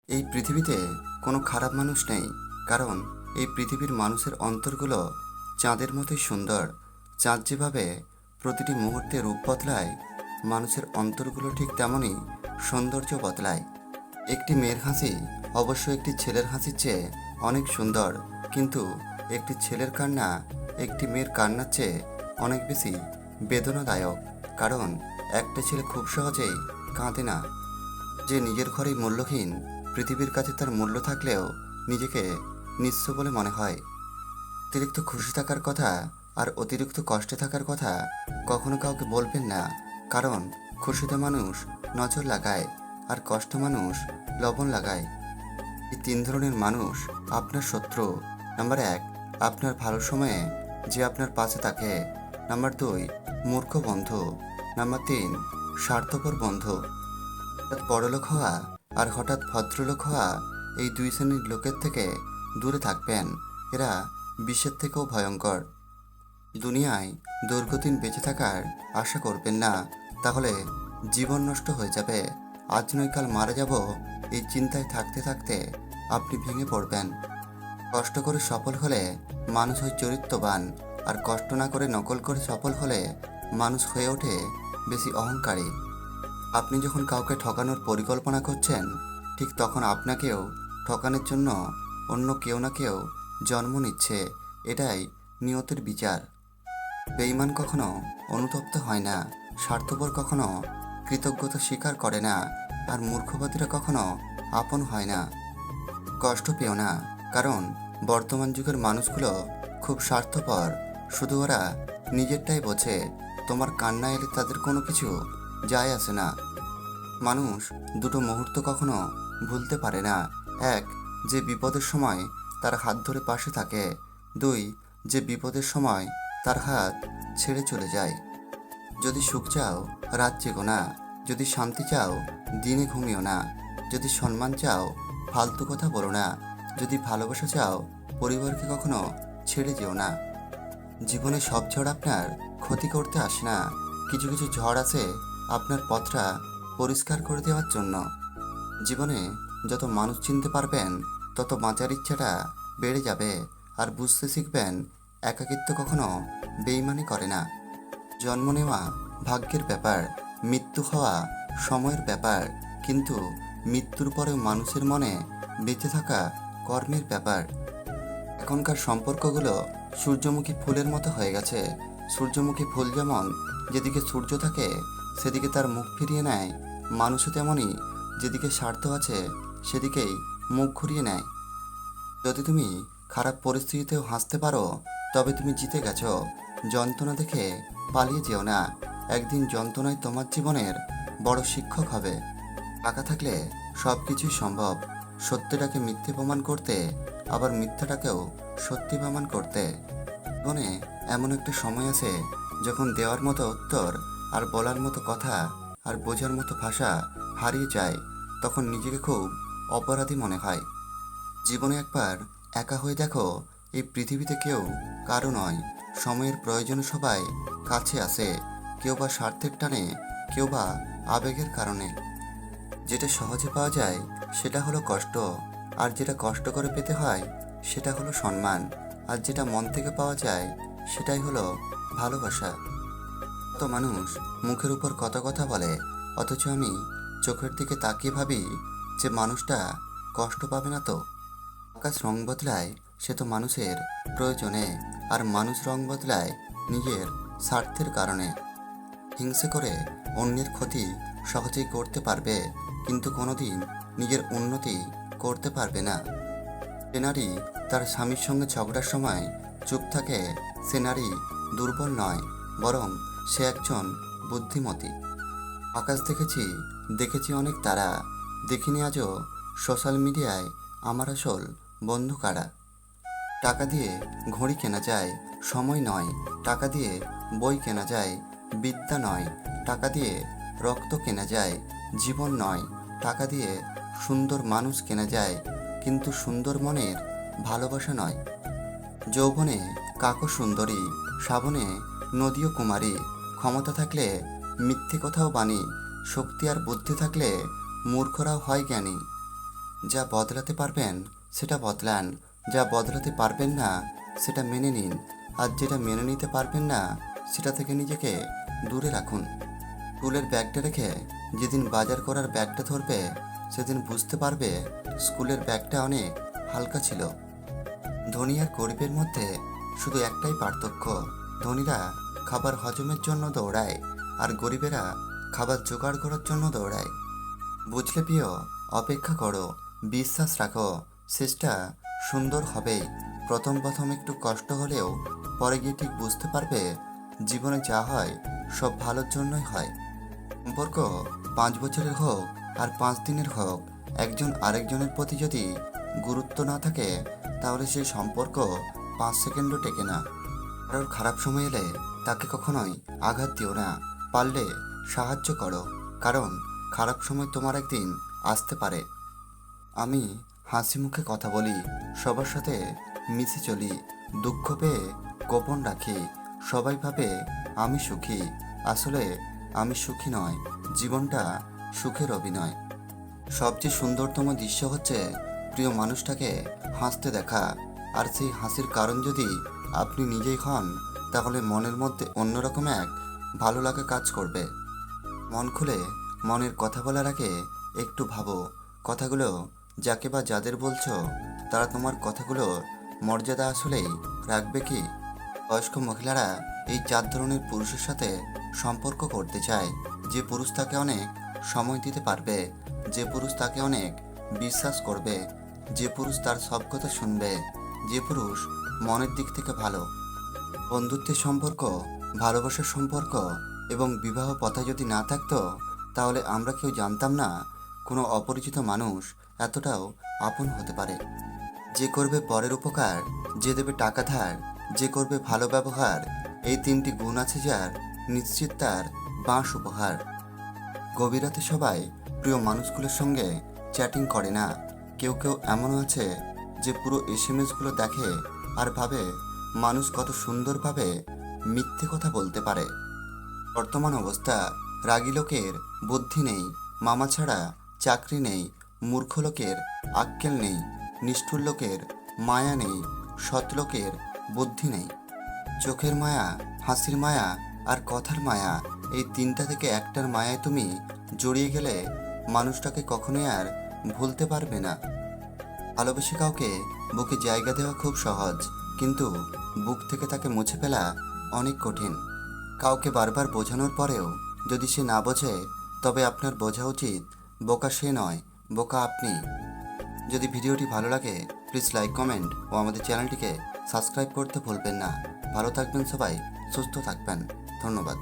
এই পৃথিবীতে কোনো খারাপ মানুষ নেই, কারণ এই পৃথিবীর মানুষের অন্তরগুলো চাঁদের মতোই সুন্দর। চাঁদ যেভাবে প্রতিটি মুহূর্তে রূপ বদলায়, মানুষের অন্তরগুলো ঠিক তেমনই সৌন্দর্য বদলায়। একটি মেয়ের হাসি অবশ্য একটি ছেলের হাসির চেয়ে অনেক সুন্দর, কিন্তু একটি ছেলের কান্না একটি মেয়ের কান্নার চেয়ে অনেক বেশি বেদনাদায়ক। কারণ একটা ছেলে খুব সহজেই কাঁদে না। যে নিজের ঘরেই মূল্যহীন, পৃথিবীর কাছে তার মূল্য থাকলেও নিজেকে নিঃস্ব বলে মনে হয়। অতিরিক্ত খুশি থাকার কথা আর অতিরিক্ত কষ্টে থাকার কথা কখনো কাউকে বলবেন না, কারণ খুশিতে মানুষ নজর লাগায় আর কষ্ট মানুষ লবণ লাগায়। এই তিন ধরনের মানুষ আপনার শত্রু। নাম্বার 1, আপনার ভালো সময়ে যে আপনার পাশে থাকে। নাম্বার 2, মূর্খ বন্ধু। নাম্বার 3, স্বার্থপর বন্ধু। হঠাৎ বড়লোক হওয়া আর হঠাৎ ভদ্রলোক হওয়া, এই দুই শ্রেণীর লোকের থেকে দূরে থাকবেন। এরা বিশ্বের থেকেও ভয়ঙ্কর। দুনিয়ায় দীর্ঘদিন বেঁচে থাকার আশা করবেন না, তাহলে জীবন নষ্ট হয়ে যাবে। আজ নয় কাল মারা যাব, এই চিন্তায় থাকতে থাকতে আপনি ভেঙে পড়বেন। কষ্ট করে সফল হলে মানুষ হয় চরিত্রবান, আর কষ্ট না করে নকল করে সফল হলে মানুষ হয়ে ওঠে বেশি অহংকারী। আপনি যখন কাউকে ঠকানোর পরিকল্পনা করছেন, ঠিক তখন আপনাকেও ঠকানোর জন্য অন্য কেউ না কেউ জন্ম নিচ্ছে। এটাই নিয়তির বিচার। বেঈমান কখনো অনুতপ্ত হয় না, স্বার্থপর কখনো কৃতজ্ঞতা স্বীকার করে না, আর মূর্খবাদীরা কখনো আপন হয় না। কষ্ট পেও না, কারণ বর্তমান যুগের মানুষগুলো খুব স্বার্থপর। শুধু ওরা নিজেরটাই বোঝে। তোমার কান্না এলে তাদের কোনো কিছু যায় আসে না। মানুষ দুটো মুহূর্ত কখনো ভুলতে পারে না। এক, যে বিপদের সময় তার হাত ধরে পাশে থাকে। 2, যে বিপদের সময় তার হাত ছেড়ে চলে যায়। যদি সুখ চাও, রাত জেগো না। যদি শান্তি চাও, দিনে ঘুমিও না। যদি সম্মান চাও, ফালতু কথা বলো না। যদি ভালোবাসা চাও, পরিবারকে কখনো ছেড়ে যেও না। জীবনে সব ঝড় আপনার ক্ষতি করতে আসে না। কিছু কিছু ঝড় আছে আপনার পথটা পরিষ্কার করে দেওয়ার জন্য। জীবনে যত মানুষ চিনতে পারবেন, তত বাঁচার ইচ্ছাটা বেড়ে যাবে। আর বুঝতে শিখবেন, একাকিত্ব কখনো বেইমানি করে না। জন্ম নেওয়া ভাগ্যের ব্যাপার, মৃত্যু হওয়া সময়ের ব্যাপার, কিন্তু মৃত্যুর পরেও মানুষের মনে বেঁচে থাকা কর্মের ব্যাপার। এখনকার সম্পর্কগুলো সূর্যমুখী ফুলের মতো হয়ে গেছে। সূর্যমুখী ফুল যেমন যেদিকে সূর্য থাকে সেদিকে তার মুখ ফিরিয়ে নেয়, মানুষও তেমনই যেদিকে স্বার্থ আছে সেদিকেই মুখ ঘুরিয়ে নেয়। যদি তুমি খারাপ পরিস্থিতিতেও হাসতে পারো, তবে তুমি জিতে গেছো। যন্ত্রণা দেখে পালিয়ে যেও না। একদিন যন্ত্রণায় তোমার জীবনের বড় শিক্ষক হবে। টাকা থাকলে সব কিছুই সম্ভব। সত্যটাকে মিথ্যে প্রমাণ করতে, আবার মিথ্যাটাকেও সত্যি প্রমাণ করতে। জীবনে এমন একটা সময় আছে যখন দেওয়ার মতো উত্তর আর বলার মতো কথা আর বোঝার মতো ভাষা হারিয়ে যায়। তখন নিজেকে খুব অপরাধী মনে হয়। জীবনে একবার একা হয়ে দেখো, এই পৃথিবীতে কেউ কারো নয়। সময়ের প্রয়োজনে সবাই কাছে আসে, কেউ বা স্বার্থের টানে, কেউ বা আবেগের কারণে। যেটা সহজে পাওয়া যায় সেটা হলো কষ্ট, আর যেটা কষ্ট করে পেতে হয় সেটা হলো সম্মান, আর যেটা মন থেকে পাওয়া যায় সেটাই হলো ভালোবাসা। কত মানুষ মুখের উপর কত কথা বলে, অথচ আমি চোখের দিকে তাকিয়ে ভাবি যে মানুষটা কষ্ট পাবে না তো। আকাশ রং বদলায় সে তো মানুষের প্রয়োজনে, আর মানুষ রং বদলায় নিজের স্বার্থের কারণে। হিংসে করে অন্যের ক্ষতি সহজেই করতে পারবে, কিন্তু কোনোদিন নিজের উন্নতি করতে পারবে না। যে নারী তার স্বামীর সঙ্গে ঝগড়ার সময় চুপ থাকে, সে নারী দুর্বল নয়, বরং সে একজন বুদ্ধিমতী। আকাশ দেখেছি, দেখেছি অনেক তারা, দেখিনি আজও সোশ্যাল মিডিয়ায় আমার আসল বন্ধু কারা। টাকা দিয়ে ঘড়ি কেনা যায়, সময় নয়। টাকা দিয়ে বই কেনা যায়, বিদ্যা নয়। টাকা দিয়ে রক্ত কেনা যায়, জীবন নয়। টাকা দিয়ে সুন্দর মানুষ কেনা যায়, কিন্তু সুন্দর মনের ভালোবাসা নয়। যৌবনে কাকও সুন্দরী, শ্রাবণে নদীও কুমারী। ক্ষমতা থাকলে মিথ্যে কথাও বাণী, শক্তি আর বুদ্ধি থাকলে মূর্খরাও হয় জ্ঞানী। যা বদলাতে পারবেন সেটা বদলান, যা বদলাতে পারবেন না সেটা মেনে নিন, আর যেটা মেনে নিতে পারবেন না সেটা থেকে নিজেকে দূরে রাখুন। স্কুলের ব্যাগটা রেখে যেদিন বাজার করার ব্যাগটা ধরবে সেদিন বুঝতে পারবে স্কুলের ব্যাগটা অনেক হালকা ছিল। ধনী আর গরিবের মধ্যে শুধু একটাই পার্থক্য, ধনীরা খাবার হজমের জন্য দৌড়ায় আর গরিবেরা খাবার জোগাড় করার জন্য দৌড়ায়। বুঝলে প্রিয়, অপেক্ষা করো, বিশ্বাস রাখো, শেষটা সুন্দর হবেই। প্রথম প্রথম একটু কষ্ট হলেও পরে গিয়ে ঠিক বুঝতে পারবে জীবনে যা হয় সব ভালোর জন্যই হয়। সম্পর্ক 5 বছরের হোক আর 5 দিনের হোক, একজন আরেকজনের প্রতি যদি গুরুত্ব না থাকে তাহলে সেই সম্পর্ক 5 সেকেন্ডও টেকে না। কারোর খারাপ সময় এলে তাকে কখনোই আঘাত দিও না, পারলে সাহায্য করো, কারণ খারাপ সময় তোমার একদিন আসতে পারে। আমি হাসি মুখে কথা বলি, সবার সাথে মিশে চলি, দুঃখ পেয়ে গোপন রাখি, সবাই ভাবে আমি সুখী, আসলে আমি সুখী নয়, জীবনটা সুখের অভিনয়। সবচেয়ে সুন্দরতম দৃশ্য হচ্ছে প্রিয় মানুষটাকে হাসতে দেখা, আর সেই হাসির কারণ যদি আপনি নিজেই হন তাহলে মনের মধ্যে অন্যরকম এক ভালো লাগা কাজ করবে। মন খুলে মনের কথা বলার আগে একটু ভাবো, কথাগুলো যাকে বা যাদের বলছো তারা তোমার কথাগুলো মর্যাদা আসলেই রাখবে কি? বয়স্ক মহিলারা এই 4 ধরনের পুরুষের সাথে সম্পর্ক করতে চায়। যে পুরুষ তাকে অনেক সময় দিতে পারবে, যে পুরুষ তাকে অনেক বিশ্বাস করবে, যে পুরুষ তার সব কথা শুনবে, যে পুরুষ মনের দিক থেকে ভালো। বন্ধুত্বের সম্পর্ক, ভালোবাসার সম্পর্ক এবং বিবাহ প্রথা যদি না থাকতো তাহলে আমরা কেউ জানতাম না কোনো অপরিচিত মানুষ এতটাও আপন হতে পারে। যে করবে পরের উপকার, যে দেবে টাকা ধার, যে করবে ভালো ব্যবহার, এই 3টি গুণ আছে যার, নিশ্চিত তার বাঁশ উপহার। গভীর রাতে সবাই প্রিয় মানুষগুলোর সঙ্গে চ্যাটিং করে না, কেউ কেউ এমনও আছে যে পুরো এসএমএসগুলো দেখে আর ভাবে মানুষ কত সুন্দরভাবে মিথ্যে কথা বলতে পারে। বর্তমান অবস্থা, রাগী লোকের বুদ্ধি নেই, মামা ছাড়া চাকরি নেই, মূর্খ লোকের আক্কেল নেই, নিষ্ঠুর লোকের মায়া নেই, সৎ লোকের বুদ্ধি নেই। চোখের মায়া, হাসির মায়া আর কথার মায়া, এই 3টা থেকে একটার মায়ায় তুমি জড়িয়ে গেলে মানুষটাকে কখনোই আর ভুলতে পারবে না। ভালোবেসে কাউকে বুকে জায়গা দেওয়া খুব সহজ, কিন্তু বুক থেকে তাকে মুছে ফেলা অনেক কঠিন। কাউকে বারবার বোঝানোর পরেও যদি সে না বোঝে তবে আপনার বোঝা উচিত বোকা সে নয়, বোকা আপনি। যদি ভিডিওটি ভালো লাগে প্লিজ লাইক, কমেন্ট ও আমাদের চ্যানেলটিকে সাবস্ক্রাইব করতে ভুলবেন না। ভালো থাকবেন সবাই, সুস্থ থাকবেন, ধন্যবাদ।